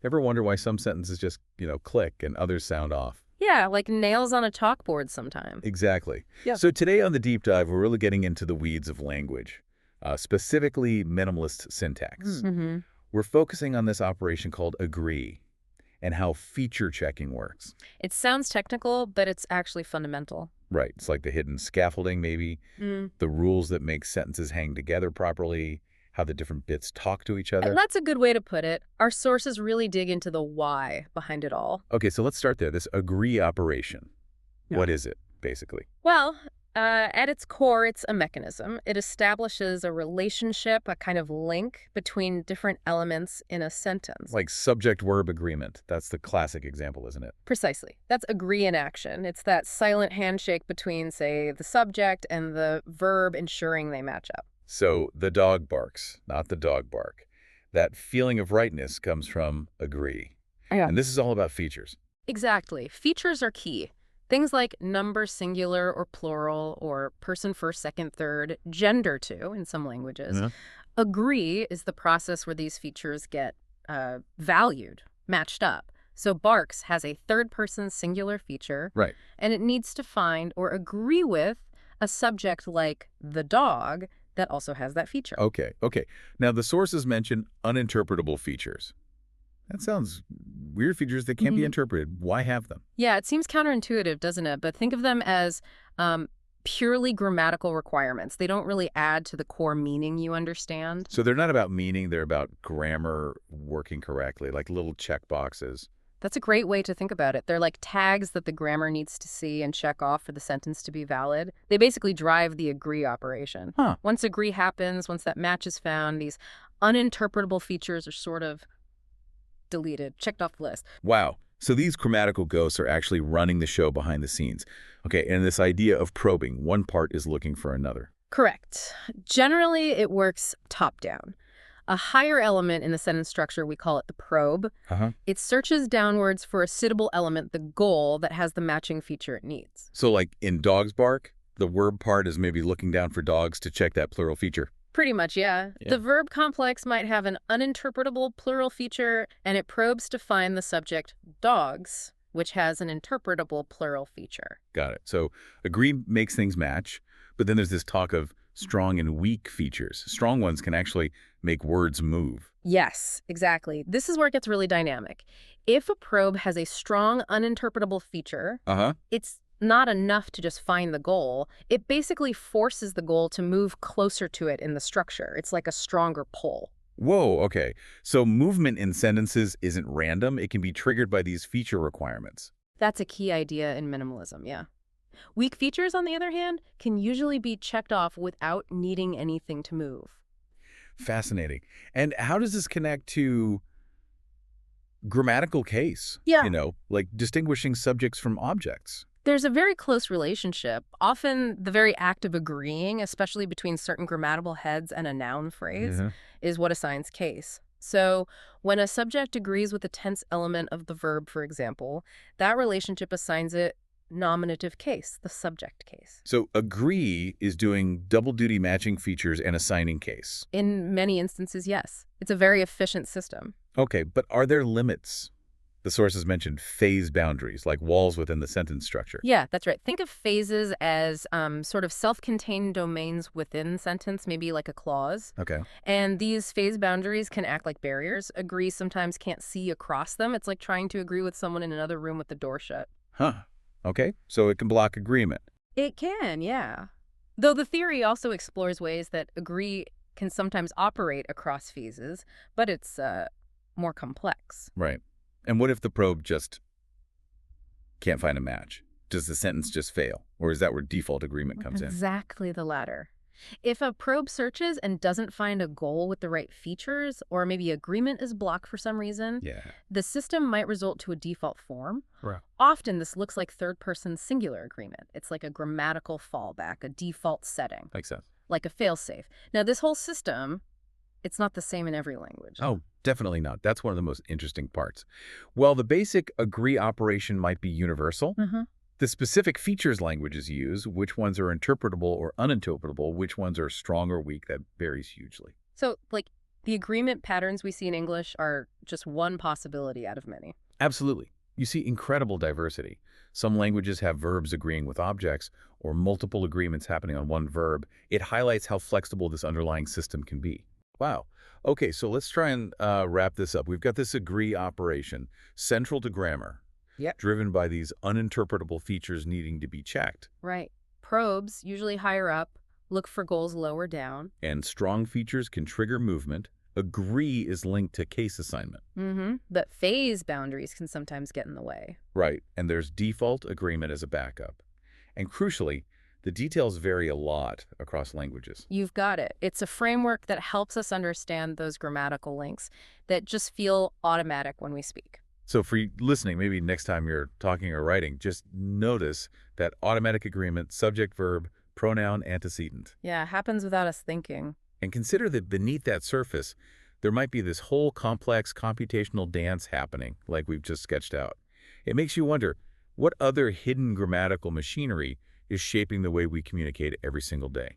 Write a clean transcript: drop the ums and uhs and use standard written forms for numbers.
Ever wonder why some sentences just, click and others sound off? Yeah, like nails on a chalkboard sometimes. Exactly. Yeah. So today on the deep dive, we're really getting into the weeds of language, specifically minimalist syntax. Mm-hmm. We're focusing on this operation called agree and how feature checking works. It sounds technical, but it's actually fundamental. Right. It's like the hidden scaffolding, maybe, the rules that make sentences hang together properly, how the different bits talk to each other. And that's a good way to put it. Our sources really dig into the why behind it all. Okay, so let's start there. This agree operation. Yeah. What is it, basically? Well, at its core, it's a mechanism. It establishes a relationship, a kind of link between different elements in a sentence. Like subject-verb agreement. That's the classic example, isn't it? Precisely. That's agree in action. It's that silent handshake between, say, the subject and the verb, ensuring they match up. So the dog barks, not the dog bark. That feeling of rightness comes from agree. Yeah. And this is all about features. Exactly. Features are key. Things like number singular or plural or person first, second, third, gender too in some languages. Yeah. Agree is the process where these features get valued, matched up. So barks has a third person singular feature. Right. And it needs to find or agree with a subject like the dog that also has that feature. Okay. Now, the sources mention uninterpretable features. That sounds weird, features that can't be interpreted. Why have them? Yeah, it seems counterintuitive, doesn't it? But think of them as purely grammatical requirements. They don't really add to the core meaning you understand. So they're not about meaning, they're about grammar working correctly, like little check boxes. That's a great way to think about it. They're like tags that the grammar needs to see and check off for the sentence to be valid. They basically drive the agree operation. Huh. Once agree happens, once that match is found, these uninterpretable features are sort of deleted, checked off the list. Wow. So these grammatical ghosts are actually running the show behind the scenes. Okay, and this idea of probing, one part is looking for another. Correct. Generally, it works top-down. A higher element in the sentence structure, we call it the probe. It searches downwards for a suitable element, the goal, that has the matching feature it needs. So like in dogs bark, the verb part is maybe looking down for dogs to check that plural feature. Pretty much, yeah. The verb complex might have an uninterpretable plural feature, and it probes to find the subject dogs, which has an interpretable plural feature. Got it. So agree makes things match, but then there's this talk of strong and weak features. Strong ones can actually make words move. Yes, exactly. This is where it gets really dynamic. If a probe has a strong, uninterpretable feature, it's not enough to just find the goal. It basically forces the goal to move closer to it in the structure. It's like a stronger pull. Whoa, okay. So movement in sentences isn't random. It can be triggered by these feature requirements. That's a key idea in minimalism, yeah. Weak features, on the other hand, can usually be checked off without needing anything to move. Fascinating. And how does this connect to grammatical case? Yeah. Like distinguishing subjects from objects. There's a very close relationship. Often the very act of agreeing, especially between certain grammatical heads and a noun phrase, is what assigns case. So when a subject agrees with the tense element of the verb, for example, that relationship assigns it nominative case, the subject case. So agree is doing double duty matching features and assigning case. In many instances, yes. It's a very efficient system. Okay, but are there limits? The sources mentioned phase boundaries, like walls within the sentence structure. Yeah, that's right. Think of phases as sort of self-contained domains within sentence, maybe like a clause. Okay. And these phase boundaries can act like barriers. Agree sometimes can't see across them. It's like trying to agree with someone in another room with the door shut. Huh. Okay, so it can block agreement. It can, yeah. Though the theory also explores ways that agree can sometimes operate across phases, but it's more complex. Right. And what if the probe just can't find a match? Does the sentence just fail? Or is that where default agreement comes in? Exactly the latter. If a probe searches and doesn't find a goal with the right features, or maybe agreement is blocked for some reason, the system might result to a default form. Right. Often this looks like third-person singular agreement. It's like a grammatical fallback, a default setting. Makes sense. Like a failsafe. Now, this whole system, it's not the same in every language. Oh, definitely not. That's one of the most interesting parts. Well, the basic agree operation might be universal. The specific features languages use, which ones are interpretable or uninterpretable, which ones are strong or weak, that varies hugely. So, like, The agreement patterns we see in English are just one possibility out of many. Absolutely. You see incredible diversity. Some languages have verbs agreeing with objects, or multiple agreements happening on one verb. It highlights how flexible this underlying system can be. Wow. Okay, so let's try and wrap this up. We've got this agree operation, central to grammar, Yep. driven by these uninterpretable features needing to be checked. Right. Probes, usually higher up, look for goals lower down. And strong features can trigger movement. Agree is linked to case assignment. But phase boundaries can sometimes get in the way. Right, and there's default agreement as a backup. And crucially, the details vary a lot across languages. You've got it. It's a framework that helps us understand those grammatical links that just feel automatic when we speak. So for you listening, maybe next time you're talking or writing, just notice that automatic agreement, subject, verb, pronoun, antecedent. Yeah, it happens without us thinking. And consider that beneath that surface, there might be this whole complex computational dance happening, like we've just sketched out. It makes you wonder, what other hidden grammatical machinery is shaping the way we communicate every single day?